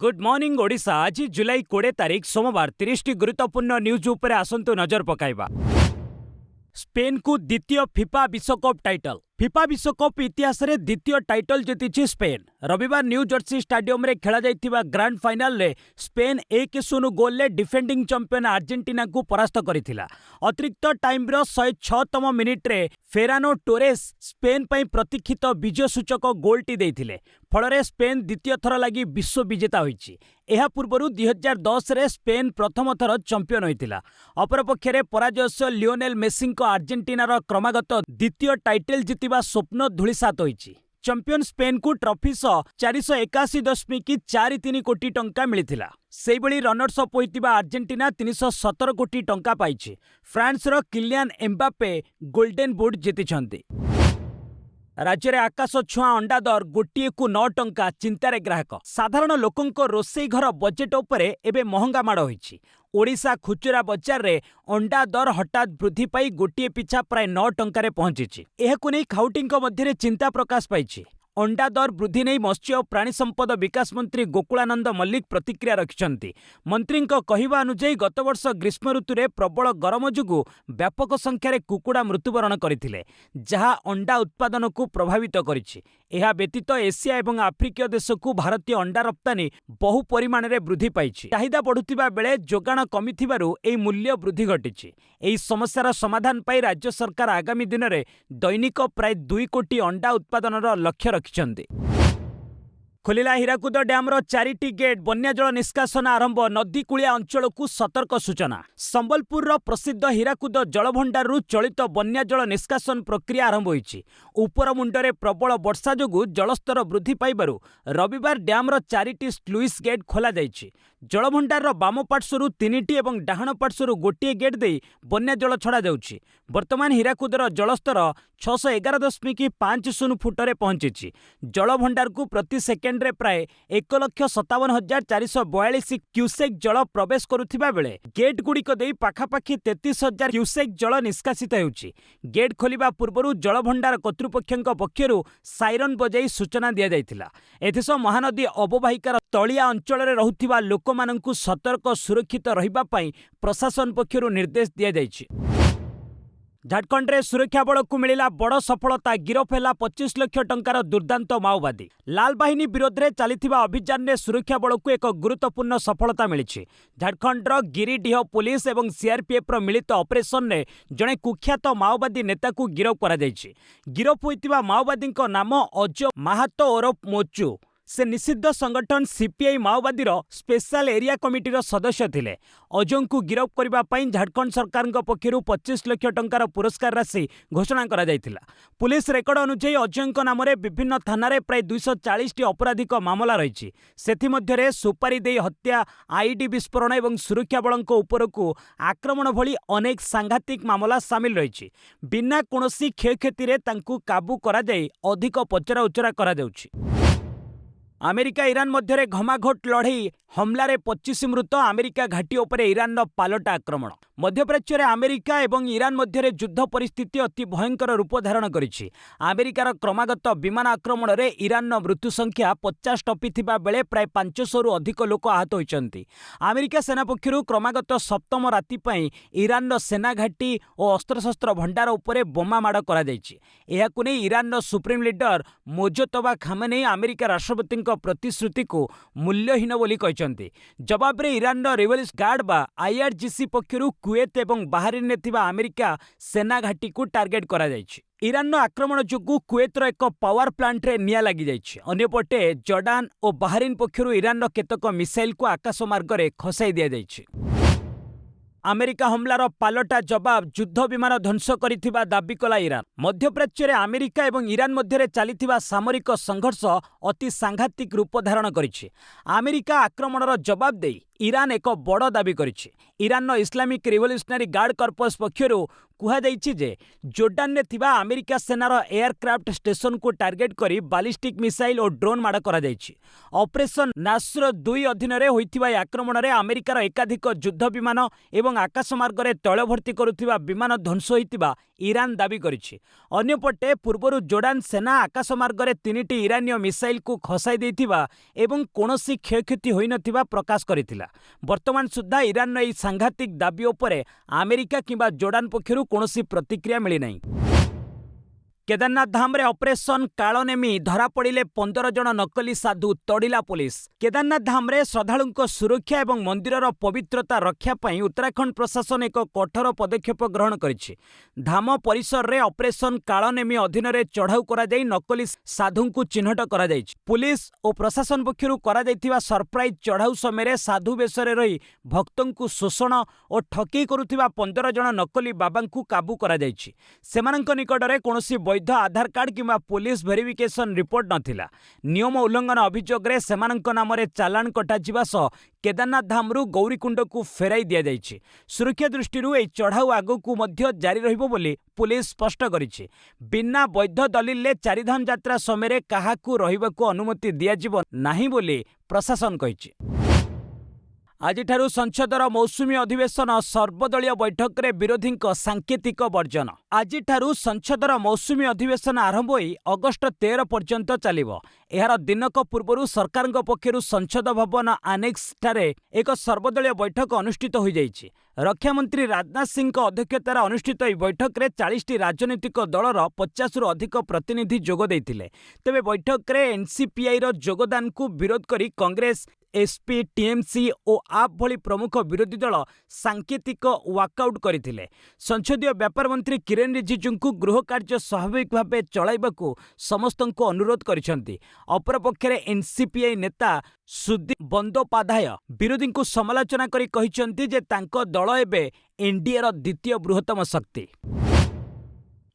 Good morning Odisha. आज जुलाई 20 तारीख सोमवार 30 टी गुरुत्वपूर्ण न्यूज उपरे आसंतु नजर पकाइबा। स्पेन को द्वितीय फिफा विश्वकप टाइटल। फिफा विश्वकप इतिहास रे द्वितीय टाइटल जीति स्पेन। रविवार न्यू जर्सी स्टाडियम रे खेला जाइतिबा ग्रांड फाइनल रे स्पेन 1-0 गोल ले डिफेंडिंग चैंपियन अर्जेंटीना को परास्त करिथिला। अतिरिक्त टाइम रो 106तम मिनिट रे फेरानो टोरेस स्पेन पई प्रतीक्षित विजय सूचक गोलटी देइथिले। फलरे स्पेन द्वितीय थर लागि विश्व विजेता होइछि। एहा पूर्वरु 2010 रे स्पेन प्रथम थर चैंपियन होइतिला। अपरपक्षरे पराजयस्य लियोनेल मेस्सी अर्जेंटीनार क्रमागत द्वितीय टाइटल जितिबा स्वप्न धूलिसात होइछि। चैंपियन स्पेन को ट्रॉफी सह 481.43 कोटी टंका मिलिथिला। सेहिभଳି रनर्स अप होइतिबा अर्जेंटीना 317 कोटी टंका पाइछि। फ्रांस रो किलियान एम्बापे गोल्डन बुट जीतिछन्ति। राज्य में आकाश छुआ अंडा दर 1.9 टंका चिंतार ग्राहक। साधारण लोकंको रोसई घर बजेट उपरे एबे महंगा माड़ होइछि। ओडिशा खुचुरा बजार रे अंडा दर हठात वृद्धि पाई गोटिए पिछा प्राय 9 टंकारे पहुंची। एहाकु नै खाउटींको मध्यरे चिंता प्रकाश पाइछि। अंडा दर वृद्धि नहीं मत्स्य और प्राणी संपद विकास मंत्री गोकुलानंद मल्लिक प्रतिक्रिया रखिछन्ति। मंत्रींको कहिबा अनुसार गत वर्ष ग्रीष्म ऋतु रे प्रबल गरम जुगु व्यापक संख्यार कुकुड़ा मृत्युवरण करथिले, जहा अंडा उत्पादन को प्रभावित करिछि। एहा व्यतीत एशिया एवं आफ्रिकीय देश को भारतीय अंडा रप्तानी बहु परिमाण रे वृद्धि पाइछि। चाहिदा बढ़ुतिबा बेले जोगाण कमिथिबारु एई मूल्य वृद्धि घटिछि। एई समस्यार समाधान पाई राज्य सरकार आगामी दिन में दैनिक प्राय 2 कोटी अंडा उत्पादनर लक्ष्य रखिछन्ति। खोलिला हीराकुद डैम 4टी गेट। बन्या जल निष्कासन आरंभ। नदी कूलिया अंचल को सतर्क सूचना। संबलपुर प्रसिद्ध हीराकुद जलभंडार चलित बन्या जल निष्कासन प्रक्रिया आरंभ होइछि। उपर मुंडरे प्रबल वर्षा जोगु जलस्तर वृद्धि पाइबारु रविवार डैम 4टी स्लुइस गेट खोला जाइछि। जलभंडार बाम पार्श्वरु 3टी एवं डाहाण पार्श्वरु गोटिए गेट देई बन्या जल छड़ा जाउछि। वर्तमान हीराकुदर जलस्तर 611.50 फुटरे पहुंची। जलभंडार को प्रति सेकेंड रे प्राय 1,57,442 क्यूसेक जल प्रवेश करुथिबा बेले गेट गुड़िक देई पाखापाखि 33,000 क्यूसेक जल निष्कासित हेउछि। गेट खोलिबा पूर्वरु जलभंडार कर्तृपक्षक पक्षरु साइरन बजाई सूचना दिया जाइथिला। एथिस महानदी अववाहिकार तलिया अंचल रे रहुथिबा लोकमानंकु सतर्क सुरक्षित रहिबा पई प्रशासन पक्षरु निर्देश दिया जाइछि। झारखंड रे सुरक्षा बल को मिला बड़ सफलता। गिरफ है 25 लाख टंकार दुर्दांत माओवादी। लाल बाहिनी विरोध में चलता अभियान में सुरक्षा बल को एक गुरुत्वपूर्ण सफलता मिली। झारखंड गिरिडीह पुलिस और सीआरपीएफ मिलित ऑपरेशन में जड़े कुख्यात माओवादी नेता को गिरफ कर। गिरफ होता माओवादी नाम अजय माहातो ओरफ मोचू। से निषिद्ध संगठन सीपीआई माओवादी स्पेशल एरिया कमिटी सदस्य थिले। अजय को गिरफ करने झारखंड सरकार पक्षर 25 लाख टंकार पुरस्कार राशि घोषणा करा जायतिला। पुलिस रेकर्ड अनुसार अजय नाम विभिन्न थाना प्राय 240 अपराधिक मामला रही। से सुपारी दे हत्या, आईडी विस्फोरण और सुरक्षा बलों उपरकू आक्रमण भली अनेक सांघातिक मामला सामिल रही। बिना कौनसी क्षयक्षति काबू करा जाई अधिक पचरा उचरा करा जाउछि। अमेरिका ईरान मध्य घमाघोट लड़ई हमलारे 25 मृत। अमेरिका घाटी उपरे ईरान पालटा आक्रमण। मध्यप्राच्य रे अमेरिका एवं ईरान मध्य युद्ध परिस्थिति अति भयंकर रूप धारण करिछि। अमेरिकार क्रमागत विमान आक्रमण रे ईरान मृत्यु संख्या 50 टपिथिबा बेले प्राय 500 रु अधिक लोक आहत होइछन्ति। अमेरिका सेना पक्षरु क्रमागत सप्तम राति पई ईरान सेना घाटी और अस्त्रशस्त्र भंडार उपरे बोमा माड़ करा जाइछि। एहाकु नै Iran supreme leader Mojtaba Khamenei America राष्ट्रपति प्रतिश्रुति को मूल्यहीन बोली कहते। जवाब रे ईरान रिवोल्यूशन गार्ड बा आईआरजीसी पक्षरु कुवेत एवं बाहरीन ने थिबा अमेरिका सेना घाटी को टार्गेट करा जायछि। ईरान आक्रमण जोगु कुवेतर एक पावर प्लांट रे निया लगी जायछि। अन्यपटे जॉर्डान और बाहरीन पक्षरु ईरान केतक मिसाइल को आकाश मार्ग रे खसाई दिया जायछि। अमेरिका हमलार पालटा जवाब युद्ध विमान ध्वंस करिथिबा दाबी कला ईरान। मध्यप्राच्य रे अमेरिका एवं ईरान मध्य चलिथिबा सामरिक संघर्ष अति सांघातिक रूप धारण करिछि। अमेरिका आक्रमणर जवाब देई ईरान एक बड़ दाबी करिछि। Iran Islamic Revolutionary Guard Corps पक्षरु କୁହାଯାଇଛି ଯେ ଜୋର୍ଡାନରେ ଥିବା ଆମେରିକା ସେନାର ଏୟାରକ୍ରାଫ୍ଟ ଷ୍ଟେସନକୁ ଟାର୍ଗେଟ କରି ବାଲିଷ୍ଟିକ୍ ମିସାଇଲ୍ ଓ ଡ୍ରୋନ୍ ମାଡ଼ କରାଯାଇଛି। ଅପରେସନ୍ ନାସ୍ର-2 ଅଧୀନରେ ହୋଇଥିବା ଏହି ଆକ୍ରମଣରେ ଆମେରିକାର ଏକାଧିକ ଯୁଦ୍ଧ ବିମାନ ଏବଂ ଆକାଶମାର୍ଗରେ ତୈଳ ଭର୍ତ୍ତି କରୁଥିବା ବିମାନ ଧ୍ୱଂସ ହୋଇଥିବା ଇରାନ ଦାବି କରିଛି। ଅନ୍ୟପଟେ ପୂର୍ବରୁ ଜୋର୍ଡାନ ସେନା ଆକାଶମାର୍ଗରେ 3ଟି ଇରାନୀୟ ମିସାଇଲକୁ ଖସାଇ ଦେଇଥିବା ଏବଂ କୌଣସି କ୍ଷୟକ୍ଷତି ହୋଇନଥିବା ପ୍ରକାଶ କରିଥିଲା। ବର୍ତ୍ତମାନ ସୁଦ୍ଧା ଇରାନର ଏହି ସାଂଘାତିକ ଦାବି ଉପରେ ଆମେରିକା କିମ୍ବା ଜୋର୍ଡାନ ପକ୍ଷରୁ କୌଣସି ପ୍ରତିକ୍ରିୟା ମିଳିନାହିଁ। କେଦାରନାଥ ଧାମରେ ଅପରେସନ୍ କାଳନେମି ଧରାପଡ଼ିଲେ 15 ଜଣ ନକଲି ସାଧୁ, ତଡ଼ିଲା ପୋଲିସ। କେଦାରନାଥ ଧାମରେ ଶ୍ରଦ୍ଧାଳୁଙ୍କ ସୁରକ୍ଷା ଏବଂ ମନ୍ଦିରର ପବିତ୍ରତା ରକ୍ଷା ପାଇଁ ଉତ୍ତରାଖଣ୍ଡ ପ୍ରଶାସନ ଏକ କଠୋର ପଦକ୍ଷେପ ଗ୍ରହଣ କରିଛି। ଧାମ ପରିସରରେ ଅପରେସନ୍ କାଳନେମି ଅଧୀନରେ ଚଢ଼ାଉ କରାଯାଇ ନକଲି ସାଧୁଙ୍କୁ ଚିହ୍ନଟ କରାଯାଇଛି। ପୁଲିସ ଓ ପ୍ରଶାସନ ପକ୍ଷରୁ କରାଯାଇଥିବା ସରପ୍ରାଇଜ୍ ଚଢ଼ାଉ ସମୟରେ ସାଧୁ ବେଶରେ ରହି ଭକ୍ତଙ୍କୁ ଶୋଷଣ ଓ ଠକେଇ କରୁଥିବା 15 ଜଣ ନକଲି ବାବାଙ୍କୁ କାବୁ କରାଯାଇଛି। ସେମାନଙ୍କ ନିକଟରେ କୌଣସି ବୈଧ ଆଧାର କାର୍ଡ କିମ୍ବା ପୁଲିସ ଭେରିଫିକେସନ ରିପୋର୍ଟ ନଥିଲା। ନିୟମ ଉଲ୍ଲଂଘନ ଅଭିଯୋଗରେ ସେମାନଙ୍କ ନାମରେ ଚାଲାଣ କଟାଯିବା ସହ କେଦାରନାଥ ଧାମରୁ ଗୌରୀକୁଣ୍ଡକୁ ଫେରାଇ ଦିଆଯାଇଛି। ସୁରକ୍ଷା ଦୃଷ୍ଟିରୁ ଏହି ଚଢ଼ାଉ ଆଗକୁ ମଧ୍ୟ ଜାରି ରହିବ ବୋଲି ପୁଲିସ ସ୍ପଷ୍ଟ କରିଛି। ବିନା ବୈଧ ଦଲିଲରେ ଚାରିଧାମ ଯାତ୍ରା ସମୟରେ କାହାକୁ ରହିବାକୁ ଅନୁମତି ଦିଆଯିବ ନାହିଁ ବୋଲି ପ୍ରଶାସନ କହିଛି। ଆଜିଠାରୁ ସଂସଦର ମୌସୁମୀ ଅଧିବେଶନ, ସର୍ବଦଳୀୟ ବୈଠକରେ ବିରୋଧୀଙ୍କ ସାଙ୍କେତିକ ବର୍ଜନ। ଆଜିଠାରୁ ସଂସଦର ମୌସୁମୀ ଅଧିବେଶନ ଆରମ୍ଭ ହୋଇ ଅଗଷ୍ଟ 13 ପର୍ଯ୍ୟନ୍ତ ଚାଲିବ। ଏହାର ଦିନକ ପୂର୍ବରୁ ସରକାରଙ୍କ ପକ୍ଷରୁ ସଂସଦ ଭବନ ଆନେକ୍ସଠାରେ ଏକ ସର୍ବଦଳୀୟ ବୈଠକ ଅନୁଷ୍ଠିତ ହୋଇଯାଇଛି। ରକ୍ଷାମନ୍ତ୍ରୀ ରାଜନାଥ ସିଂଙ୍କ ଅଧ୍ୟକ୍ଷତାରେ ଅନୁଷ୍ଠିତ ଏହି ବୈଠକରେ 40ଟି ରାଜନୈତିକ ଦଳର 50ରୁ ଅଧିକ ପ୍ରତିନିଧି ଯୋଗ ଦେଇଥିଲେ। ତେବେ ବୈଠକରେ ଏନ୍ସିପିଆଇର ଯୋଗଦାନକୁ ବିରୋଧ କରି କଂଗ୍ରେସ, ଏସ୍ପି, ଟିଏମ୍ସି ଓ ଆପ୍ ଭଳି ପ୍ରମୁଖ ବିରୋଧୀ ଦଳ ସାଙ୍କେତିକ ୱାକଆଉଟ୍ କରିଥିଲେ। ସଂସଦୀୟ ବ୍ୟାପାର ମନ୍ତ୍ରୀ କିରେନ୍ ରିଜିଜୁଙ୍କୁ ଗୃହ କାର୍ଯ୍ୟ ସ୍ୱାଭାବିକ ଭାବେ ଚଳାଇବାକୁ ସମସ୍ତଙ୍କୁ ଅନୁରୋଧ କରିଛନ୍ତି। ଅପରପକ୍ଷରେ ଏନ୍ସିପିଆଇ ନେତା ସୁଦୀପ ବନ୍ଦୋପାଧ୍ୟାୟ ବିରୋଧୀଙ୍କୁ ସମାଲୋଚନା କରି କହିଛନ୍ତି ଯେ ତାଙ୍କ ଦଳ ଏବେ ଏନ୍ଡିଏର ଦ୍ୱିତୀୟ ବୃହତ୍ତମ ଶକ୍ତି।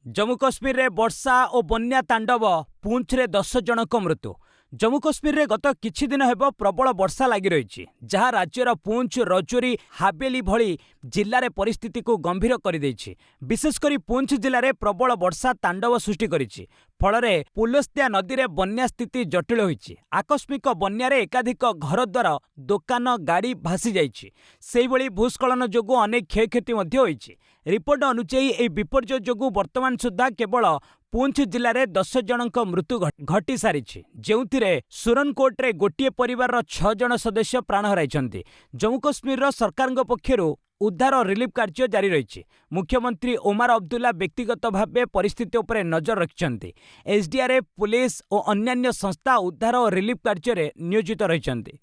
ଜମ୍ମୁ କାଶ୍ମୀରରେ ବର୍ଷା ଓ ବନ୍ୟା ତାଣ୍ଡବ, ପୁଞ୍ଚରେ 10 ଜଣଙ୍କ ମୃତ୍ୟୁ। ଜମ୍ମୁ କାଶ୍ମୀରରେ ଗତ କିଛି ଦିନ ହେବ ପ୍ରବଳ ବର୍ଷା ଲାଗି ରହିଛି, ଯାହା ରାଜ୍ୟର ପୁଞ୍ଚ, ରଜୌରୀ, ହାବେଲି ଭଳି ଜିଲ୍ଲାରେ ପରିସ୍ଥିତିକୁ ଗମ୍ଭୀର କରିଦେଇଛି। ବିଶେଷ କରି ପୁଞ୍ଚ ଜିଲ୍ଲାରେ ପ୍ରବଳ ବର୍ଷା ତାଣ୍ଡବ ସୃଷ୍ଟି କରିଛି। ଫଳରେ ପୁଲସ୍ତିଆ ନଦୀରେ ବନ୍ୟା ସ୍ଥିତି ଜଟିଳ ହୋଇଛି। ଆକସ୍ମିକ ବନ୍ୟାରେ ଏକାଧିକ ଘରଦ୍ୱାର, ଦୋକାନ, ଗାଡ଼ି ଭାସି ଯାଇଛି। ସେହିଭଳି ଭୂସ୍ଖଳନ ଯୋଗୁଁ ଅନେକ କ୍ଷୟକ୍ଷତି ମଧ୍ୟ ହୋଇଛି। ରିପୋର୍ଟ ଅନୁଯାୟୀ ଏହି ବିପର୍ଯ୍ୟୟ ଯୋଗୁଁ ବର୍ତ୍ତମାନ ସୁଦ୍ଧା କେବଳ ପୁଞ୍ଚ ଜିଲ୍ଲାରେ 10 ଜଣଙ୍କ ମୃତ୍ୟୁ ଘଟି ସାରିଛି, ଯେଉଁଥିରେ ସୁରନକୋଟରେ ଗୋଟିଏ ପରିବାରର 6 ଜଣ ସଦସ୍ୟ ପ୍ରାଣ ହରାଇଛନ୍ତି। ଜମ୍ମୁ କାଶ୍ମୀରର ସରକାରଙ୍କ ପକ୍ଷରୁ ଉଦ୍ଧାର ଓ ରିଲିଫ୍ କାର୍ଯ୍ୟ ଜାରି ରହିଛି। ମୁଖ୍ୟମନ୍ତ୍ରୀ ଓମାର ଅବଦୁଲ୍ଲା ବ୍ୟକ୍ତିଗତ ଭାବେ ପରିସ୍ଥିତି ଉପରେ ନଜର ରଖିଛନ୍ତି। ଏସ୍ଡିଆର୍ଏଫ୍, ପୁଲିସ ଓ ଅନ୍ୟାନ୍ୟ ସଂସ୍ଥା ଉଦ୍ଧାର ଓ ରିଲିଫ୍ କାର୍ଯ୍ୟରେ ନିୟୋଜିତ ରହିଛନ୍ତି।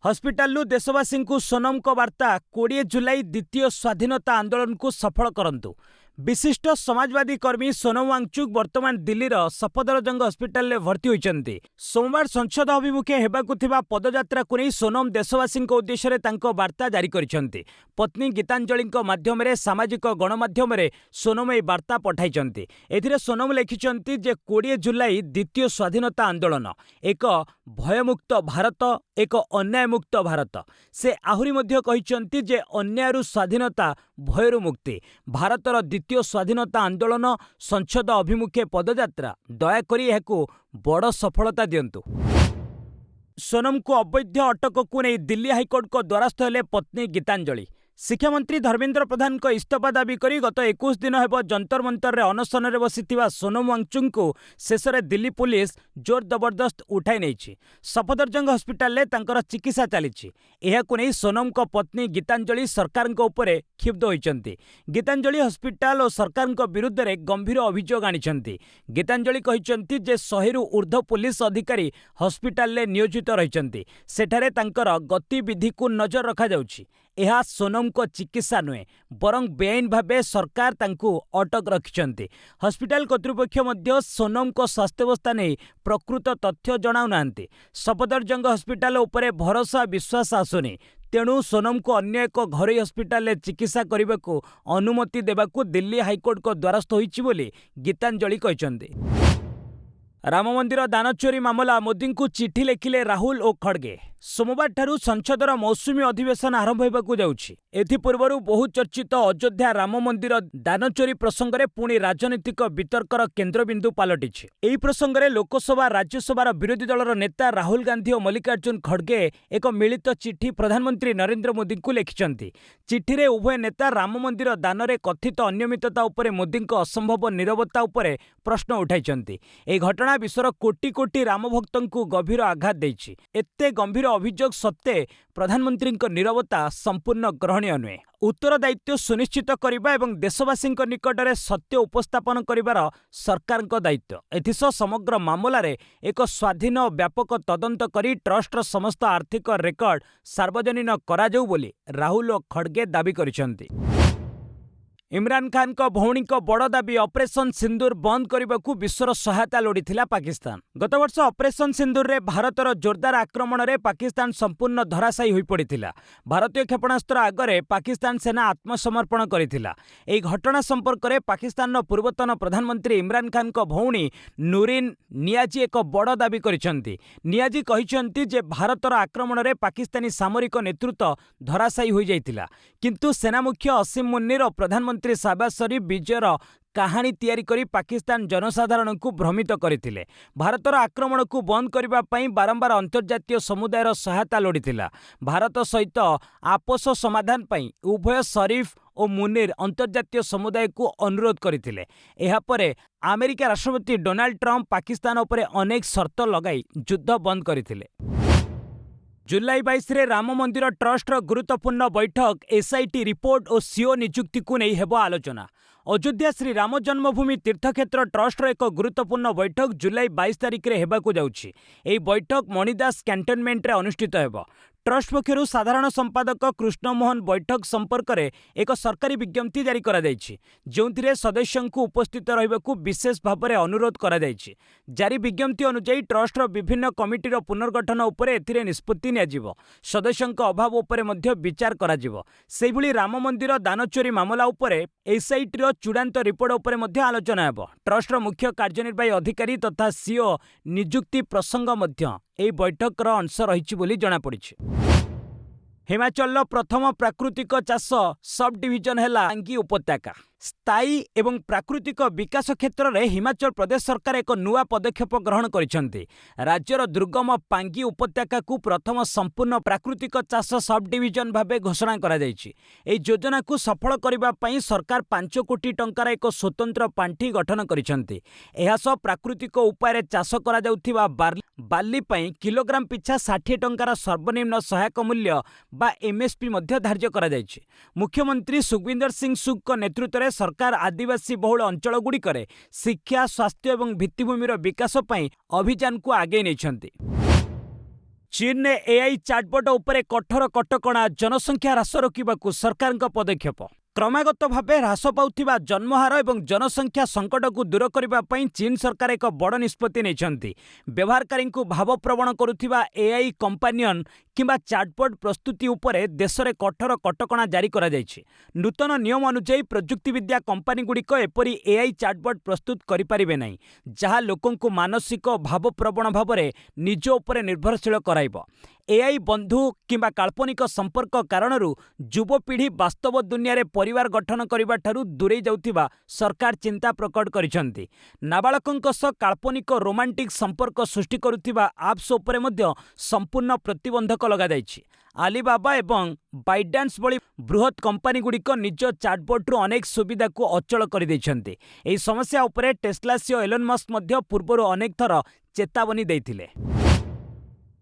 ହସ୍ପିଟାଲରୁ ଦେଶବାସୀଙ୍କୁ ସୋନମଙ୍କ ବାର୍ତ୍ତା, 20 ଜୁଲାଇ ଦ୍ୱିତୀୟ ସ୍ୱାଧୀନତା ଆନ୍ଦୋଳନକୁ ସଫଳ କରନ୍ତୁ। ବିଶିଷ୍ଟ ସମାଜବାଦୀ କର୍ମୀ ସୋନମ ୱାଙ୍ଗଚୁକ୍ ବର୍ତ୍ତମାନ ଦିଲ୍ଲୀର ସଫଦରଜଙ୍ଗ ହସ୍ପିଟାଲରେ ଭର୍ତ୍ତି ହୋଇଛନ୍ତି। ସୋମବାର ସଂସଦ ଅଭିମୁଖେ ହେବାକୁ ଥିବା ପଦଯାତ୍ରାକୁ ନେଇ ସୋନମ ଦେଶବାସୀଙ୍କ ଉଦ୍ଦେଶ୍ୟରେ ତାଙ୍କ ବାର୍ତ୍ତା ଜାରି କରିଛନ୍ତି। ପତ୍ନୀ ଗୀତାଞ୍ଜଳିଙ୍କ ମାଧ୍ୟମରେ ସାମାଜିକ ଗଣମାଧ୍ୟମରେ ସୋନମ ଏହି ବାର୍ତ୍ତା ପଠାଇଛନ୍ତି। ଏଥିରେ ସୋନମ ଲେଖିଛନ୍ତି ଯେ 20 ଜୁଲାଇ ଦ୍ୱିତୀୟ ସ୍ୱାଧୀନତା ଆନ୍ଦୋଳନ ଏକ ଭୟମୁକ୍ତ ଭାରତ, ଏକ ଅନ୍ୟାୟମୁକ୍ତ ଭାରତ। ସେ ଆହୁରି ମଧ୍ୟ କହିଛନ୍ତି ଯେ ଅନ୍ୟାୟରୁ ସ୍ୱାଧୀନତା, ଭୟରୁ ମୁକ୍ତି। ଭାରତର ଦ୍ୱିତୀୟ ସ୍ୱାଧୀନତା ଆନ୍ଦୋଳନ, ସଂସଦ ଅଭିମୁଖେ ପଦଯାତ୍ରା, ଦୟାକରି ଏହାକୁ ବଡ଼ ସଫଳତା ଦିଅନ୍ତୁ। ସୋନମଙ୍କୁ ଅବୈଧ ଅଟକକୁ ନେଇ ଦିଲ୍ଲୀ ହାଇକୋର୍ଟଙ୍କ ଦ୍ୱାରସ୍ଥ ହେଲେ ପତ୍ନୀ ଗୀତାଞ୍ଜଳି। ଶିକ୍ଷାମନ୍ତ୍ରୀ ଧର୍ମେନ୍ଦ୍ର ପ୍ରଧାନଙ୍କ ଇସ୍ତଫା ଦାବି କରି ଗତ 21 ଦିନ ହେବ ଯନ୍ତର ମନ୍ତରରେ ଅନଶନରେ ବସିଥିବା ସୋନମ ୱାଙ୍ଗଚୁକ୍ଙ୍କୁ ଶେଷରେ ଦିଲ୍ଲୀ ପୁଲିସ ଜୋର ଜବରଦସ୍ତ ଉଠାଇ ନେଇଛି। ସଫଦରଜଙ୍ଗ ହସ୍ପିଟାଲରେ ତାଙ୍କର ଚିକିତ୍ସା ଚାଲିଛି। ଏହାକୁ ନେଇ ସୋନମଙ୍କ ପତ୍ନୀ ଗୀତାଞ୍ଜଳି ସରକାରଙ୍କ ଉପରେ କ୍ଷୁବ୍ଧ ହୋଇଛନ୍ତି। ଗୀତାଞ୍ଜଳି ହସ୍ପିଟାଲ ଓ ସରକାରଙ୍କ ବିରୁଦ୍ଧରେ ଗମ୍ଭୀର ଅଭିଯୋଗ ଆଣିଛନ୍ତି। ଗୀତାଞ୍ଜଳି କହିଛନ୍ତି ଯେ 100ରୁ ଉର୍ଦ୍ଧ୍ୱ ପୁଲିସ ଅଧିକାରୀ ହସ୍ପିଟାଲରେ ନିୟୋଜିତ ରହିଛନ୍ତି। ସେଠାରେ ତାଙ୍କର ଗତିବିଧିକୁ ନଜର ରଖାଯାଉଛି। ଏହା ସୋନମଙ୍କ ଚିକିତ୍ସା ନୁହେଁ, ବରଂ ବେଆଇନ ଭାବେ ସରକାର ତାଙ୍କୁ ଅଟକ ରଖିଛନ୍ତି। ହସ୍ପିଟାଲ କର୍ତ୍ତୃପକ୍ଷ ମଧ୍ୟ ସୋନମଙ୍କ ସ୍ୱାସ୍ଥ୍ୟାବସ୍ଥା ନେଇ ପ୍ରକୃତ ତଥ୍ୟ ଜଣାଉନାହାନ୍ତି। ସଫଦରଜଙ୍ଗ ହସ୍ପିଟାଲ ଉପରେ ଭରସା ବିଶ୍ୱାସ ଆସୁନି। ତେଣୁ ସୋନମଙ୍କୁ ଅନ୍ୟ ଏକ ଘରୋଇ ହସ୍ପିଟାଲରେ ଚିକିତ୍ସା କରିବାକୁ ଅନୁମତି ଦେବାକୁ ଦିଲ୍ଲୀ ହାଇକୋର୍ଟଙ୍କ ଦ୍ୱାରସ୍ଥ ହୋଇଛି ବୋଲି ଗୀତାଞ୍ଜଳି କହିଛନ୍ତି। राम मंदिर दान चोरी मामला मोदी को चिठी लेखिले राहुल और खड़गे। सोमवार ठारू संसदर मौसुमी अधिवेशन आरंभ होगाकू जाउछि। एथिपूर्वरु बहु चर्चित अयोध्या राम मंदिर दान चोरी प्रसंग में पुणी राजनीतिक वितर्कर केन्द्रबिंदु पलटिछि। एही प्रसंग में लोकसभा राज्यसभार विरोधी दलर नेता राहुल गांधी और मल्लिकार्जुन खड़गे एक मिलित चिठी प्रधानमंत्री नरेंद्र मोदी को लिखिछन्ति। चिठी रे उभय नेता राम मंदिर दान में कथित अनियमितता उपरे मोदी असंभव नीरवता उपरे प्रश्न उठाइछन्ति। ए घटना विश्वर कोटी कोटी राम भक्तों गभीर आघात देछि। एते गंभीर अभियोग सत्ते प्रधानमंत्री नीरवता संपूर्ण ग्रहणीय नुहे। उत्तरदायित्व सुनिश्चित करने एवं देशवासी निकटरे सत्य उपस्थापन करिवार सरकार दायित्व। एथिसह समग्र मामलें एक स्वाधीन और व्यापक तदंत करी ट्रस्टर समस्त आर्थिक रेकर्ड सार्वजनीन करा जाऊ बोली राहुल और खड़गे दाबी करिसेंति। इमरान खान को भौणी को बड़ दाबी ऑपरेशन सिंदूर बंद करने को विश्वर सहायता लोड़ीथिला पाकिस्तान। गत वर्ष ऑपरेशन सिंदूर रे भारतर जोरदार आक्रमण में पाकिस्तान संपूर्ण धराशायी हो पड़ता। भारतीय क्षेपणास्त्र आगे पाकिस्तान सेना आत्मसमर्पण करथिला। एही घटना संपर्क में पाकिस्तान पूर्वतन प्रधानमंत्री इमरान खान को भौणी नूरिन नियाजी एक बड़ दाबी करिसेंति। नियाजी कहिसेंति जे भारतर आक्रमण में पाकिस्तानी सामरिक नेतृत्व धराशायी हो जाइतिला, किंतु सेना मुख्य असीम मुन्नीर और प्रधानमंत्री शाहबाज शरीफ विजयर कहानी तैयारी करी पाकिस्तान जनसाधारण को भ्रमित करथिले। भारतर आक्रमण को बंद करबा पई बारंबार अंतर्जातीय समुदायर सहायता लोड़ीथिला। भारत सहित आपस समाधान पई उभय शरीफ और मुनीर अंतर्जातीय समुदाय को अनुरोध करथिले। एहा परे अमेरिका राष्ट्रपति डोनाल्ड ट्रंप पाकिस्तान उपरे अनेक शर्त लगाई युद्ध बंद करथिले। जुलाई 22 रे राम मंदिर ट्रस्टर गुरुत्वपूर्ण बैठक एसआईटी रिपोर्ट और सीओ नियुक्ति को नहीं हेबो आलोचना। अयोध्या श्री राम जन्मभूमि तीर्थक्षेत्र ट्रस्टर एक गुरुत्वपूर्ण बैठक जुलाई 22 तारिख रे हेबाकू जाउछि। एही बैठक मणिदास कैंटोनमेंट रे अनुष्ठित हेबो। ट्रस्ट पक्षरु साधारण संपादक कृष्ण मोहन बैठक संपर्क में एक सरकारी विज्ञप्ति जारी करा जायछि, जोंथिरे सदस्यों को उपस्थित रहिबाकू विशेष भाव में अनुरोध करा जायछि। जारी विज्ञप्ति अनुसार ट्रस्टर विभिन्न कमिटीर पुनर्गठन उपरे एथिरे निष्पत्ति नियाजिबो। सदस्यों अभाव उपरे मध्य विचार करा जिवो। सेहिभଳି राम मंदिर दान चोरी मामला उपरे एसआईटी चूड़ांत रिपोर्ट उपरे मध्य आलोचना हेबो। ट्रस्टर मुख्य कार्यनिर्वाही अधिकारी तथा सीओ नियुक्ति प्रसंग मध्य एही बैठकर अंश रहिछि बोली जणा पड़िछि। हिमाचल प्रथम प्राकृतिक चाष सब डिविजन है टांगी उपत्यका। स्थायी एवं प्राकृतिक विकास क्षेत्र में हिमाचल प्रदेश सरकार एक नुआ पदक्षेप ग्रहण करिसेंति। राज्यर दुर्गम पांगी उपत्यका को प्रथम संपूर्ण प्राकृतिक चाष सब डिविजन भावे घोषणा करा जायछि। एही योजना को सफल करबा पई सरकार 5 कोटी टंकार एक स्वतंत्र पांठी गठन करिसेंति। एहा सह प्राकृतिक उपाय चाष करा जाउथिबा बार्ली पई किलोग्राम पिछा 60 टंकार सर्वनिम्न सहायक मूल्य बा एमएसपी मध्य धार्य करा जायछि। मुख्यमंत्री सुखविंदर सिंह सुख को नेतृत्व में सरकार आदिवासी बहुल अंचल गुड़िकरे शिक्षा स्वास्थ्य एवं भित्तिभूमिर विकास पई अभियान को आगे नहीं। चीन ने एआई चैटबॉट उपरे कठोर कटकणा जनसंख्या ह्रास रोकने सरकार पदक्षेप। क्रमागत भावे ह्रास पाउथिबा जन्महार एवं जनसंख्या संकट को दूर करने चीन सरकार एक बड़ निष्पत्ति नहीं। व्यवहारकारी को भावप्रवण करुथिबा एआई कंपानियन किंबा चैटबॉट प्रस्तुति उपरे देश में कठोर कटकणा जारी करा जायछि। नूतन नियम अनुसार प्रजुक्तिविद्या कंपानी गुड़िक एपरी एआई चैटबॉट प्रस्तुत करिपारिबे नहीं, जहाँ लोकों को मानसिक भावप्रवण भाव में निज उपरे निर्भरशील कराइबो। एआई बंधु किंबा काल्पनिक संपर्क कारणरू युवपीढ़ी वास्तव दुनिया रे परिवार गठन करबा ठारू दूरे जाउथिबा सरकार चिंता प्रकट करिसेंति। नाबालकଙ୍କ सह काल्पनिक रोमांटिक संपर्क सृष्टि करुथिबा आप्स उपरे मध्य संपूर्ण प्रतिबंधक लगा जायछि। आलीबाबा एवं बाइडांस भली बृहत कंपानी गुड़िक निज चैटबॉट अनेक सुविधा को अचल कर दैछन्ति। एही समस्या उपरे टेस्ला सीईओ एलन मस्क मध्य पूर्व अनेक थर चेतावनी देइथिले।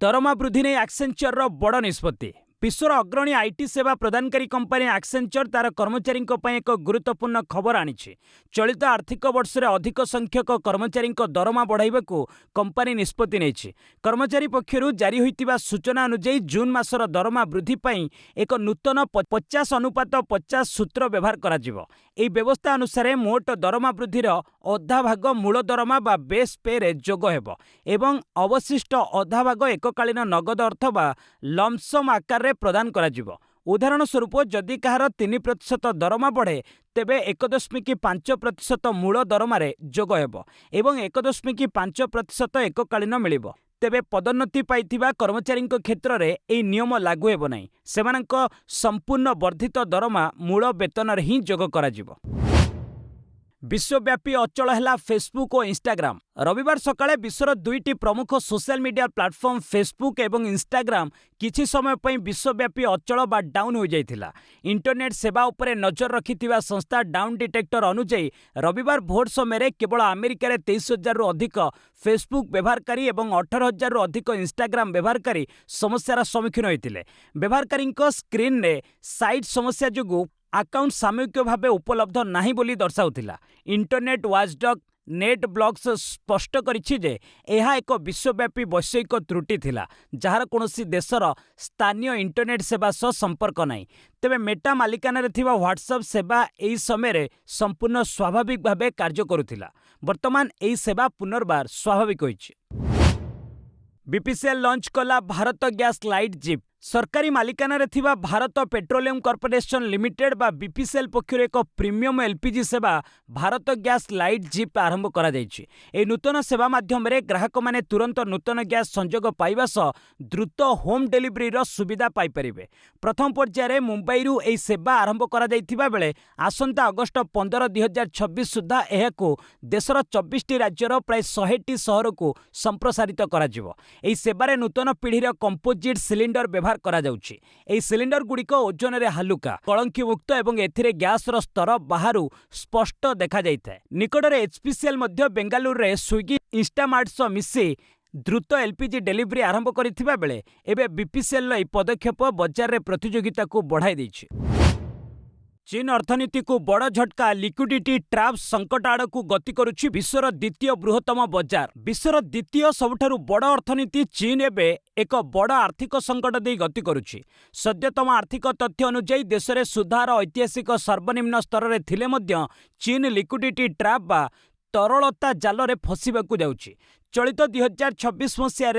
दरमा वृद्धि नहीं एक्सेंचर बड़ निष्पत्ति। विश्वर अग्रणी आईटी सेवा प्रदानकारी कंपानी एक्सेंचर तार कर्मचारी एक गुरुत्वपूर्ण खबर आनिछि। चलित आर्थिक वर्ष में अधिक संख्यक कर्मचारी दरमा बढ़ाइबाकू कंपानी निष्पत्ति नेछि। कर्मचारी पक्षरु जारी होइतिबा सूचना अनुसार जून मासर दरमा वृद्धि पई एक नूतन 50:50 सूत्र व्यवहार करा जिवो। एही व्यवस्था अनुसार मोट दरमा वृद्धिर अधा भाग मूल दरमा बा बेस पे रे जोग हेबो एवं अवशिष्ट अधा भाग एककालीन नगद अर्थ बा लमसम आकार रे प्रदान करा जिवो। उदाहरण स्वरूप जदि कहार 3% दरमा बढ़े तेबे 1.5% मूल दरमारे जोग हेब एवं 1.5% एककालीन मिलिब। तेबे पदोन्नति पाइथिबा कर्मचारी क्षेत्र में यह नियम लागू हेब नहीं। सेमानंक संपूर्ण वर्धित दरमा मूल वेतन ही जोग कराजिबो। विश्वव्यापी अचल है फेसबुक और इंस्टाग्राम। रविवार सकाळे विश्वर दुईटी प्रमुख सोशल मीडिया प्लाटफर्म फेसबुक और इंस्टाग्राम किछि समय पई विश्वव्यापी अचल बा डाउन हो जाइथिला। इंटरनेट सेवा उपरे नजर रखिथिबा संस्था डाउन डिटेक्टर अनुଯାयी रविवार भोर समय केवल अमेरिका रे 23,000 रु अधिक फेसबुक व्यवहारकारी और 18,000 रु अधिक इंस्टाग्राम व्यवहारकारी समस्यार सम्मुखीन होइथिले। व्यवहारकारी स्क्रीन रे साइट समस्या जोगु अकाउंट सामूहिक भाव उपलब्ध नहीं बोली दर्शाउथिला। इंटरनेट वाचडॉग नेट ब्लॉक्स स्पष्ट करिछि जे एहा एक विश्वव्यापी वैश्विक त्रुटि थिला जहार कोनोसी देशर स्थानीय इंटरनेट सेवा सह संपर्क नहीं। तेबे मेटा मालिकाना थिबा व्हाट्सएप सेवा एही समय रे संपूर्ण स्वाभाविक भावे कार्य करुथिला। वर्तमान एही सेवा पुनर्बार स्वाभाविक होइछि। बीपीसीएल लॉन्च कला भारत गैस लाइट जीप। सरकारी मालिकाना थिबा भारत पेट्रोलियम कॉर्पोरेशन लिमिटेड बा बीपीसीएल पक्षर एक प्रीमियम एलपीजी सेवा भारत गैस लाइट जीप आरंभ करा जायछि। ए नूतन सेवा माध्यम रे ग्राहक माने तुरंत नूतन गैस संयोग पाइबा सह द्रुत होम डिलीवरी रो सुविधा पाई परिबे। प्रथम पर्याय रे मुंबई रु ए सेवा आरंभ करा जायथिबा बेले आसंता अगस्त 15, 2026 सुधा एहाकू देशर 24 टी राज्यर प्राय 100 सहर को संप्रसारित करा जिवो। ए सेवारे नूतन पीढ़ीर कंपोजिट सिलिंडर व्यवहार करा जाउछि। एही सिलिंडर गुड़िक ओजन रे हलुका कलंकी मुक्त एवं एथिरे गैस रो स्तर बाहरु स्पष्ट देखा जाइଥାଏ। निकटरे एचपीसीएल मध्य बेंगालुरु रे स्विगी इंस्टामार्ट सह मिसी द्रुत एलपीजी डिलीवरी आरंभ करिथिबा बेले एबे बीपीसीएल रो पदक्षेप बजार रे प्रतियोगिता को बढ़ाई दैछि। चीन अर्थनीति को बड़ झटका। लिक्विडिटी ट्रैप संकट आड़ को गति करुछि विश्वर द्वितीय बृहत्तम बजार। विश्वर द्वितीय सबुठारु बड़ अर्थनीति चीन एबे एक बड़ आर्थिक संकट दे गति करुछि। सद्यतम आर्थिक तथ्य अनुଯାयी देश में सुधार ऐतिहासिक सर्वनिम्न स्तर में थिले मध्य चीन लिक्विडिटी ट्रैप बा तरलता जाल रे फसिबाकु जाउछि। चलित 2026 मसीह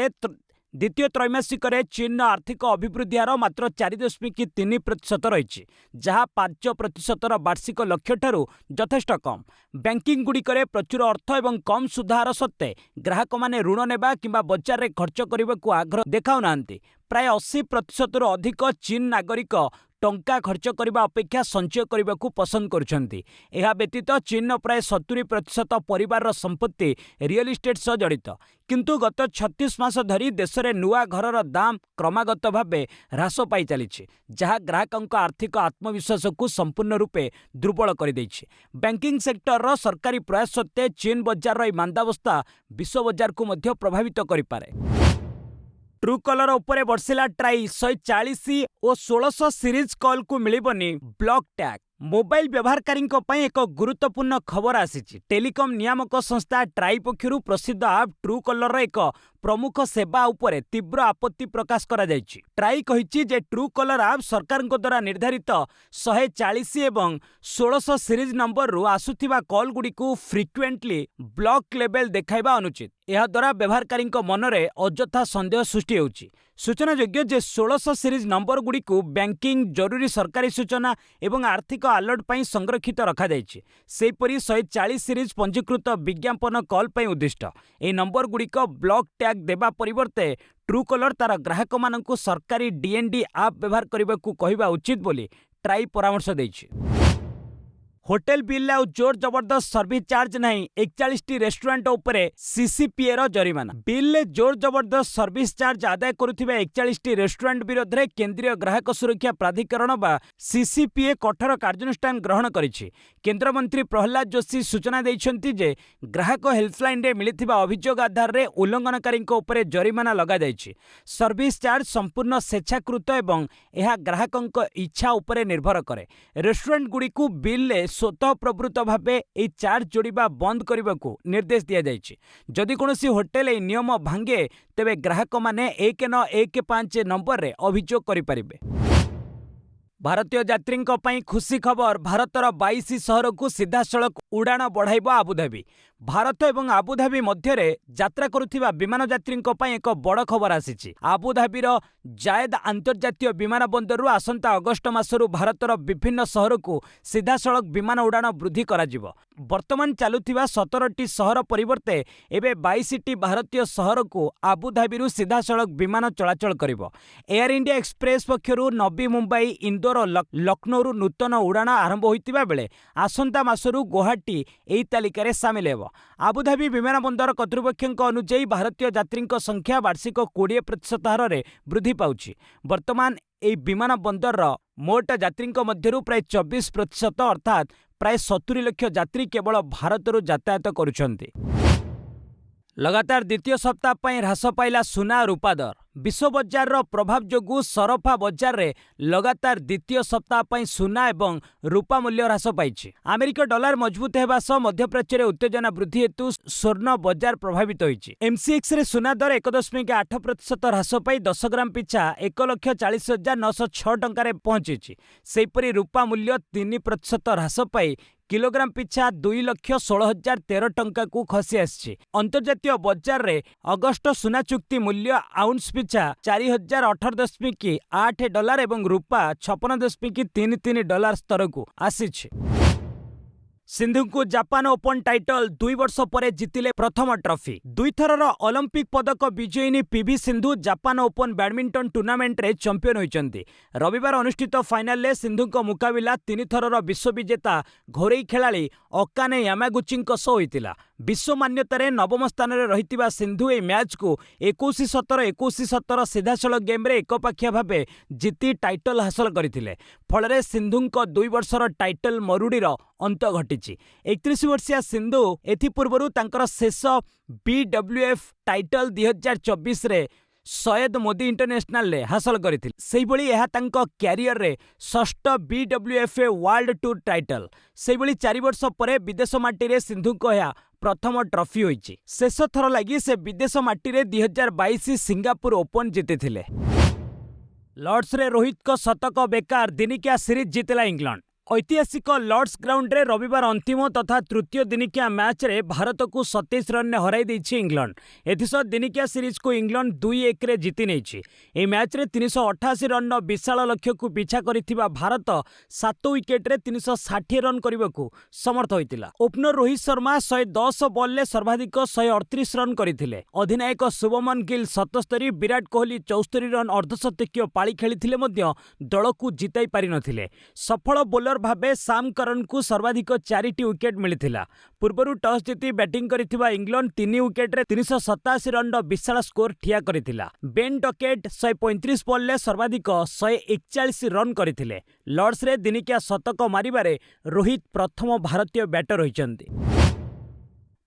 द्वितीय त्रैमासिक चीन आर्थिक अभिवृद्धि हार मात्र 4.3% रही, जहाँ 5% वार्षिक लक्ष्य ठारू यथेष्ट कम। बैंकिंग गुड़िकरे प्रचुर अर्थ एवं कम सुधार सत्ते ग्राहक माने ऋण नेबा किंबा बजार रे खर्च करने को आग्रह देखाउ नांती। प्राय 80% रु अधिक चीन नागरिक टंका खर्च करने अपेक्षा संचय करने को पसंद करुछंती। एहा व्यतीत चीन प्राय 70% परिवार संपत्ति रियल इस्टेट सह जड़ित। किंतु गत 36 मास धरी देश में नुआ घरर दाम क्रमागत भाव ह्रास पाई चली, जहाँ ग्राहकों आर्थिक आत्मविश्वास को संपूर्ण रूपे दुर्बल कर देछि। बैंकिंग सेक्टर सरकारी प्रयास सत्ते चीन बजार मांदावस्था विश्व बजार को मध्य प्रभावित करिपारे। ट्रू कलर उपरे बर्षिला ट्राई 140 और 1600 सीरीज कॉल को मिलिबनी ब्लॉक टैग। मोबाइल व्यवहारकारी एक गुरुत्वपूर्ण खबर आसी। टेलीकॉम नियामक संस्था ट्राई पक्षरु प्रसिद्ध आप ट्रू कलर एक प्रमुख सेवा उपरे तीव्र आपत्ति प्रकाश करा जायछि। ट्राई कहिछि जे ट्रू कलर आप सरकार द्वारा निर्धारित 140 एवं 1600 सीरीज नंबर रु आसुथिबा कॉल गुडी को फ्रिक्वेंटली ब्लॉक लेवल देखाइबा अनुचित। यह द्वारा व्यवहारकारी मनरे अजथा संदेह सृष्टि होछि। सूचनायोग्य जे 1600 सीरीज नंबर गुडी को बैंकिंग जरूरी सरकारी सूचना एवं आर्थिक अलर्ट पई संरक्षित रखा जायछि। सेपरि 140 सीरीज पंजीकृत विज्ञापन कॉल पई उद्दिष्ट। ए नंबर गुडीक ब्लॉक टैग देबा परिवर्ते ट्रू कलर तार ग्राहक मानकु सरकारी डीएनडी आप व्यवहार करने को कहवा उचित बोली ट्राई परामर्श दैछि। होटेल बिल आउ जोर जबरदस्त सर्विस चार्ज नहीं। 41 टी रेस्टोरेंट उपरे सीसीपीए रो जरिमाना। बिल जोर जबरदस्त सर्विस चार्ज आदाय करुथिबा 41 टी रेस्टोरेंट विरोध में केंद्रीय ग्राहक सुरक्षा प्राधिकरण बा सीसीपीए कठोर कार्यानुष्ठान ग्रहण करिछि। केंद्र मंत्री प्रहलाद जोशी सूचना दैछन्ति जे ग्राहक हेल्पलाइन रे मिलिथिबा अभियोग आधार रे उल्लंघनकारी उपरे जरिमाना लगा जायछि। सर्विस चार्ज संपूर्ण स्वेच्छाकृत एवं यह ग्राहकों इच्छा उपरे निर्भर करे। रेस्टोरेंट गुडी को बिल स्वतः प्रवृत्त भावे ए चार्ज जोड़िबा बंद करने को निर्देश दिया जायछि। जदि कोनोसी होटेल ए नियम भांगे तेबे ग्राहक माने 1915 नंबर रे अभियोग करि परिबे। भारतीय यात्रींक पई खुशी खबर। भारतर 22 सहर को सीधासलख उड़ाण बढ़ाइब आबुधाबी। ଭାରତ ଏବଂ ଆବୁଧାବି ମଧ୍ୟରେ ଯାତ୍ରା କରୁଥିବା ବିମାନ ଯାତ୍ରୀଙ୍କ ପାଇଁ ଏକ ବଡ଼ ଖବର ଆସିଛି। ଆବୁଧାବିର ଜାୟେଦ ଆନ୍ତର୍ଜାତୀୟ ବିମାନ ବନ୍ଦରରୁ ଆସନ୍ତା ଅଗଷ୍ଟ ମାସରୁ ଭାରତର ବିଭିନ୍ନ ସହରକୁ ସିଧାସଳଖ ବିମାନ ଉଡ଼ାଣ ବୃଦ୍ଧି କରାଯିବ। ବର୍ତ୍ତମାନ ଚାଲୁଥିବା 17ଟି ସହର ପରିବର୍ତ୍ତେ ଏବେ 22ଟି ଭାରତୀୟ ସହରକୁ ଆବୁଧାବିରୁ ସିଧାସଳଖ ବିମାନ ଚଳାଚଳ କରିବ। ଏୟାର ଇଣ୍ଡିଆ ଏକ୍ସପ୍ରେସ ପକ୍ଷରୁ ନବୀ ମୁମ୍ବାଇ, ଇନ୍ଦୋର ଓ ଲକ୍ଷ୍ନୌରୁ ନୂତନ ଉଡ଼ାଣ ଆରମ୍ଭ ହୋଇଥିବା ବେଳେ ଆସନ୍ତା ମାସରୁ ଗୌହାଟୀ ଏହି ତାଲିକାରେ ସାମିଲ ହେବ। ଆବୁଧାବି ବିମାନ ବନ୍ଦର କର୍ତ୍ତୃପକ୍ଷଙ୍କ ଅନୁଯାୟୀ ଭାରତୀୟ ଯାତ୍ରୀଙ୍କ ସଂଖ୍ୟା ବାର୍ଷିକ 20% ହାରରେ ବୃଦ୍ଧି ପାଉଛି। ବର୍ତ୍ତମାନ ଏହି ବିମାନ ବନ୍ଦରର ମୋଟ ଯାତ୍ରୀଙ୍କ ମଧ୍ୟରୁ ପ୍ରାୟ 24% ଅର୍ଥାତ୍ ପ୍ରାୟ 70 ଲକ୍ଷ ଯାତ୍ରୀ କେବଳ ଭାରତରୁ ଯାତାୟାତ କରୁଛନ୍ତି। ଲଗାତାର ଦ୍ୱିତୀୟ ସପ୍ତାହ ପାଇଁ ହ୍ରାସ ପାଇଲା ସୁନା ରୂପା ଦର। ବିଶ୍ୱ ବଜାରର ପ୍ରଭାବ ଯୋଗୁଁ ସରଫା ବଜାରରେ ଲଗାତାର ଦ୍ୱିତୀୟ ସପ୍ତାହ ପାଇଁ ସୁନା ଏବଂ ରୂପା ମୂଲ୍ୟ ହ୍ରାସ ପାଇଛି। ଆମେରିକା ଡଲାର ମଜବୁତ ହେବା ସହ ମଧ୍ୟପ୍ରାଚ୍ୟରେ ଉତ୍ତେଜନା ବୃଦ୍ଧି ହେତୁ ସ୍ୱର୍ଣ୍ଣ ବଜାର ପ୍ରଭାବିତ ହୋଇଛି। MCXରେ ସୁନା ଦର 1.8% ହ୍ରାସ ପାଇ 10 ଗ୍ରାମ ପିଛା 1,40,906 ଟଙ୍କାରେ ପହଞ୍ଚିଛି। ସେହିପରି ରୂପା ମୂଲ୍ୟ 3% ହ୍ରାସ ପାଇ କିଲୋଗ୍ରାମ ପିଛା 2,16,013 ଟଙ୍କାକୁ ଖସି ଆସିଛି। ଅନ୍ତର୍ଜାତୀୟ ବଜାରରେ ଅଗଷ୍ଟ ସୁନା ଚୁକ୍ତି ମୂଲ୍ୟ ଆଉନ୍ସ ପିଛା 4,018.8 ଡଲାର ଏବଂ ରୂପା 56.33 ଡଲାର ସ୍ତରକୁ ଆସିଛି। ସିନ୍ଧୁଙ୍କୁ ଜାପାନ ଓପନ ଟାଇଟଲ 2 ବର୍ଷ ପରେ ଜିତିଲେ ପ୍ରଥମ ଟ୍ରଫି। ଦୁଇଥରର ଅଲିମ୍ପିକ ପଦକ ବିଜୟିନୀ PV Sindhu Japan Open badminton ଟୁର୍ଣ୍ଣାମେଣ୍ଟରେ ଚମ୍ପିୟନ ହୋଇଛନ୍ତି। ରବିବାର ଅନୁଷ୍ଠିତ ଫାଇନାଲରେ ସିନ୍ଧୁଙ୍କ ମୁକାବିଲା 3 ଥରର ବିଶ୍ୱବିଜେତା ଘରୋଇ ଖେଳାଳି ଅକାନେ ୟାମାଗୁଚିଙ୍କ ସହ ହୋଇଥିଲା। ବିଶ୍ୱ ମାନ୍ୟତାରେ ନବମ ସ୍ଥାନରେ ରହିଥିବା ସିନ୍ଧୁ ଏହି ମ୍ୟାଚକୁ 21-17, 21-17 ସିଧାସଳଖ ଗେମ୍ରେ ଏକପାଖିଆ ଭାବେ ଜିତି ଟାଇଟଲ ହାସଲ କରିଥିଲେ। ଫଳରେ ସିନ୍ଧୁଙ୍କ 2 ବର୍ଷର ଟାଇଟଲ ମରୁଡ଼ିର ଅନ୍ତ ଘଟିଛି। 31 ବର୍ଷୀୟା ସିନ୍ଧୁ ଏଥିପୂର୍ବରୁ ତାଙ୍କର ଶେଷ BWF ଟାଇଟଲ 2024ରେ ସୟଦ ମୋଦି ଇଣ୍ଟରନ୍ୟାସନାଲରେ ହାସଲ କରିଥିଲେ। ସେହିଭଳି ଏହା ତାଙ୍କ କ୍ୟାରିୟରରେ ଷଷ୍ଠ BWFA ୱାର୍ଲଡ ଟୁର୍ ଟାଇଟଲ। ସେହିଭଳି 4 ବର୍ଷ ପରେ ବିଦେଶ ମାଟିରେ ସିନ୍ଧୁଙ୍କ ଏହା ପ୍ରଥମ ଟ୍ରଫି ହୋଇଛି। ଶେଷ ଥର ଲାଗି ସେ ବିଦେଶ ମାଟିରେ 2022 ସିଙ୍ଗାପୁର ଓପନ ଜିତିଥିଲେ। ଲର୍ଡସରେ ରୋହିତଙ୍କ ଶତକ ବେକାର, ଦିନିକିଆ ସିରିଜ୍ ଜିତିଲା ଇଂଲଣ୍ଡ। ଐତିହାସିକ ଲର୍ଡସ ଗ୍ରାଉଣ୍ଡରେ ରବିବାର ଅନ୍ତିମ ତଥା ତୃତୀୟ ଦିନିକିଆ ମ୍ୟାଚ୍ରେ ଭାରତକୁ 27 ରନ୍ରେ ହରାଇ ଦେଇଛି ଇଂଲଣ୍ଡ। ଏଥିସହ ଦିନିକିଆ ସିରିଜକୁ ଇଂଲଣ୍ଡ 2-1ରେ ଜିତି ନେଇଛି। ଏହି ମ୍ୟାଚ୍ରେ 388 ରନ୍ର ବିଶାଳ ଲକ୍ଷ୍ୟକୁ ପିଛା କରିଥିବା ଭାରତ 7 ୱିକେଟରେ 360 ରନ୍ କରିବାକୁ ସମର୍ଥ ହୋଇଥିଲା। ଓପନର ରୋହିତ ଶର୍ମା 110 ବଲ୍ରେ ସର୍ବାଧିକ 138 ରନ୍ କରିଥିଲେ। ଅଧିନାୟକ ଶୁଭମନ ଗିଲ୍ 77, ବିରାଟ କୋହଲି 74 ରନ୍ ଅର୍ଦ୍ଧଶତକୀୟ ପାଳି ଖେଳିଥିଲେ ମଧ୍ୟ ଦଳକୁ ଜିତାଇ ପାରିନଥିଲେ। ସଫଳ ବୋଲର ଭାବେ ସାମ୍ କରନଙ୍କୁ ସର୍ବାଧିକ 4ଟି ୱିକେଟ୍ ମିଳିଥିଲା। ପୂର୍ବରୁ ଟସ୍ ଜିତି ବ୍ୟାଟିଂ କରିଥିବା ଇଂଲଣ୍ଡ 3 ୱିକେଟରେ 387 ରନ୍ର ବିଶାଳ ସ୍କୋର ଠିଆ କରିଥିଲା। ବେନ୍ ଡକେଟ୍ 135 ବଲ୍ରେ ସର୍ବାଧିକ 141 ରନ୍ କରିଥିଲେ। ଲର୍ଡସରେ ଦିନିକିଆ ଶତକ ମାରିବାରେ ରୋହିତ ପ୍ରଥମ ଭାରତୀୟ ବ୍ୟାଟର ହୋଇଛନ୍ତି।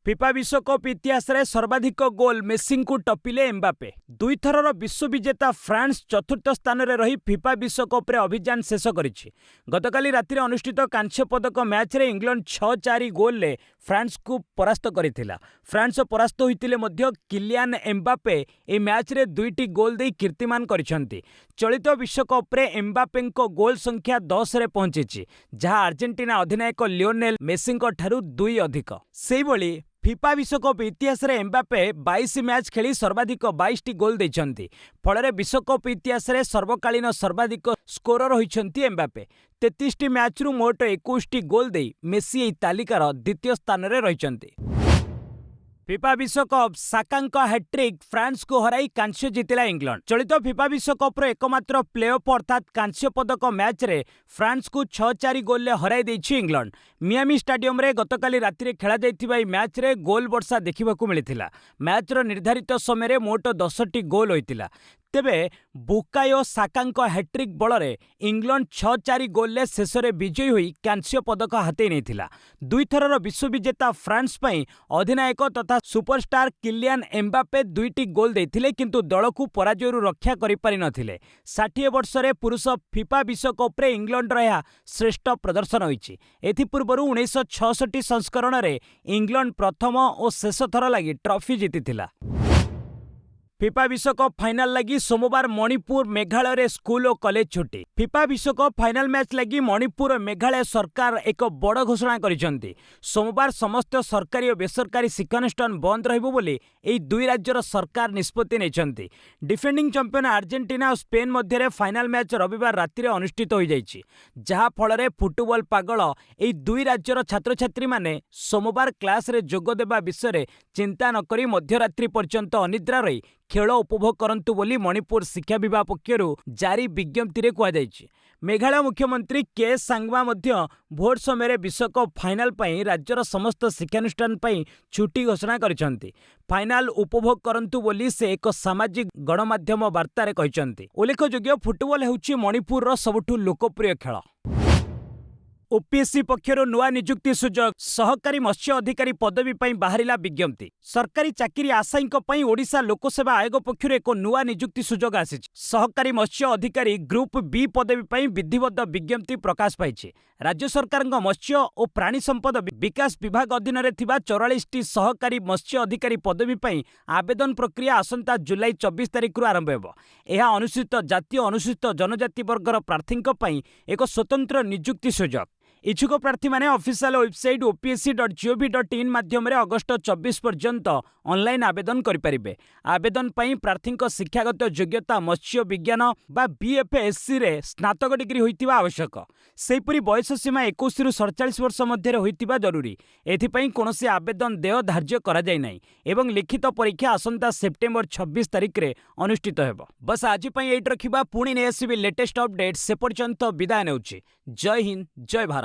ଫିଫା ବିଶ୍ୱକପ୍ ଇତିହାସରେ ସର୍ବାଧିକ ଗୋଲ୍ ମେସିଙ୍କୁ ଟପିଲେ ଏମ୍ବାପେ। ଦୁଇଥରର ବିଶ୍ୱବିଜେତା ଫ୍ରାନ୍ସ ଚତୁର୍ଥ ସ୍ଥାନରେ ରହି ଫିଫା ବିଶ୍ୱକପ୍ରେ ଅଭିଯାନ ଶେଷ କରିଛି। ଗତକାଲି ରାତିରେ ଅନୁଷ୍ଠିତ କାଂସ୍ୟ ପଦକ ମ୍ୟାଚ୍ରେ ଇଂଲଣ୍ଡ 6-4 ଗୋଲ୍ରେ ଫ୍ରାନ୍ସକୁ ପରାସ୍ତ କରିଥିଲା। ଫ୍ରାନ୍ସ ପରାସ୍ତ ହୋଇଥିଲେ ମଧ୍ୟ କିଲିଆନ ଏମ୍ବାପେ ଏହି ମ୍ୟାଚ୍ରେ 2ଟି ଗୋଲ୍ ଦେଇ କୀର୍ତ୍ତିମାନ କରିଛନ୍ତି। ଚଳିତ ବିଶ୍ୱକପ୍ରେ ଏମ୍ବାପେଙ୍କ ଗୋଲ୍ ସଂଖ୍ୟା 10ରେ ପହଞ୍ଚିଛି, ଯାହା ଆର୍ଜେଣ୍ଟିନା ଅଧିନାୟକ ଲିଓନେଲ ମେସିଙ୍କ ଠାରୁ 2 ଅଧିକ। ସେହିଭଳି ଫିଫା ବିଶ୍ୱକପ୍ ଇତିହାସରେ ଏମ୍ବାପେ 22 ମ୍ୟାଚ୍ ଖେଳି ସର୍ବାଧିକ 22ଟି ଗୋଲ୍ ଦେଇଛନ୍ତି। ଫଳରେ ବିଶ୍ୱକପ୍ ଇତିହାସରେ ସର୍ବକାଳୀନ ସର୍ବାଧିକ ସ୍କୋରର ହୋଇଛନ୍ତି ଏମ୍ବାପେ। 33ଟି ମ୍ୟାଚ୍ରୁ ମୋଟ 21ଟି ଗୋଲ୍ ଦେଇ ମେସି ଏହି ତାଲିକାର ଦ୍ୱିତୀୟ ସ୍ଥାନରେ ରହିଛନ୍ତି। ଫିଫା ବିଶ୍ୱକପ୍ ସାକାଙ୍କ ହ୍ୟାଟ୍ରିକ୍ ଫ୍ରାନ୍ସକୁ ହରାଇ କାଂସ୍ୟ ଜିତିଲା ଇଂଲଣ୍ଡ। ଚଳିତ ଫିଫା ବିଶ୍ୱକପ୍ର ଏକମାତ୍ର ପ୍ଲେ-ଅଫ୍ ଅର୍ଥାତ୍ କାଂସ୍ୟ ପଦକ ମ୍ୟାଚ୍ରେ ଫ୍ରାନ୍ସକୁ 6-4 ଗୋଲ୍ରେ ହରାଇ ଦେଇଛି ଇଂଲଣ୍ଡ। ମିଆମି ଷ୍ଟାଡିୟମରେ ଗତକାଲି ରାତିରେ ଖେଳାଯାଇଥିବା ଏହି ମ୍ୟାଚ୍ରେ ଗୋଲ୍ ବର୍ଷା ଦେଖିବାକୁ ମିଳିଥିଲା। ମ୍ୟାଚ୍ର ନିର୍ଦ୍ଧାରିତ ସମୟରେ ମୋଟ 10ଟି ଗୋଲ୍ ହୋଇଥିଲା। ତେବେ ବୁକାୟୋ ସାକାଙ୍କ ହ୍ୟାଟ୍ରିକ୍ ବଳରେ ଇଂଲଣ୍ଡ 6-4 ଗୋଲ୍ରେ ଶେଷରେ ବିଜୟୀ ହୋଇ କାଂସ୍ୟ ପଦକ ହାତେଇ ନେଇଥିଲା। ଦୁଇଥରର ବିଶ୍ୱବିଜେତା ଫ୍ରାନ୍ସ ପାଇଁ ଅଧିନାୟକ ତଥା ସୁପରଷ୍ଟାର କିଲିଆନ ଏମ୍ବାପେ 2ଟି ଗୋଲ୍ ଦେଇଥିଲେ, କିନ୍ତୁ ଦଳକୁ ପରାଜୟରୁ ରକ୍ଷା କରିପାରିନଥିଲେ। 60 ବର୍ଷରେ ପୁରୁଷ ଫିଫା ବିଶ୍ୱକପ୍ରେ ଇଂଲଣ୍ଡର ଏହା ଶ୍ରେଷ୍ଠ ପ୍ରଦର୍ଶନ ହୋଇଛି। ଏଥିପୂର୍ବରୁ 1966 ସଂସ୍କରଣରେ ଇଂଲଣ୍ଡ ପ୍ରଥମ ଓ ଶେଷ ଥର ଲାଗି ଟ୍ରଫି ଜିତିଥିଲା। फिफा विश्वकप फाइनाल लगी सोमवार मणिपुर मेघालय रे स्कूल और कॉलेज छुट्टी। फिफा विश्वकप फाइनाल मैच लगी मणिपुर और मेघालय सरकार एक बड़ घोषणा करिसेंती। सोमवार समस्त सरकारी और बेसरकारी शिक्षानुष्ठान बंद रहिबो बोली एई दुई राज्यर सरकार निष्पत्ति नेछंती। डिफेंडिंग चैंपियन अर्जेंटीना और स्पेन मध्य फाइनाल मैच रविवार राति रे अनुष्ठित हो जाइछि, जहा फल फुटबॉल पागल एई दुई राज्यर छात्र छात्री माने सोमवार क्लास रे जोग देबा विषय चिंता न करी मध्यरात्रि पर्यंत अनिद्रा रही खेल उपभोग करंतु बोली मणिपुर शिक्षा विभाग पक्षरु जारी विज्ञप्ति रे कहा जायछि। मेघालय मुख्यमंत्री के सांगमा मध्य भोट समय विश्वकप फाइनाल पई राज्यर समस्त शिक्षानुष्ठान पई छुट्टी घोषणा करिसेंती। फाइनाल उपभोग करंतु बोली से एक सामाजिक गणमाध्यम वार्ता कहिसेंती। उल्लेखयोग्य फुटबॉल हेउछि मणिपुर रो सबुठु लोकप्रिय खेल। ओपीएससी पक्षर नुआ निजुक्ति सुजोग सहकारी मत्स्य अधिकारी पदवी पर बाहरिला विज्ञप्ति। सरकारी चाकरी आशायी ओडिशा लोकसेवा आयोग पक्षर एक नुआ निजुक्ति सुजोग आसी। सहकारी मत्स्य अधिकारी ग्रुप बी पदवी पर विधिबद्ध विज्ञप्ति प्रकाश पाई। राज्य सरकार मत्स्य और प्राणी संपद विकास विभाग अधीन 44टी सहकारी मत्स्य अधिकारी पदवी पर आवेदन प्रक्रिया आसंता जुलाई 24 तारिख आरंभ हो। यह अनुसूचित जातीय अनुसूचित जनजाति वर्गर प्रार्थी एक स्वतंत्र निजुक्ति सुजोग। इच्छुक प्रार्थी माने ऑफिशियल वेबसाइट opsc.gov.in माध्यम अगस्ट 24 पर्यंत ऑनलाइन आवेदन करें। आवेदन पई प्रार्थी शिक्षागत योग्यता मत्स्य विज्ञान बा बीएफएससी रे स्नातक डिग्री होइतिबा आवश्यक। सेहिपरि बयस सीमा 21 रु 47 वर्ष मध्य होइतिबा जरूरी। एथिपई कोनोसी आवेदन देय धार्य करा जाय नै एवं लिखित परीक्षा आसंता सेप्टेम्बर 26 तारिख रे अनुष्ठित हेबो। बस आज पई एट रखिबा, पुणी नै आसीबी लेटेस्ट अपडेट। से पर्यंत विदाय नेउछि। जय हिंद, जय भारत।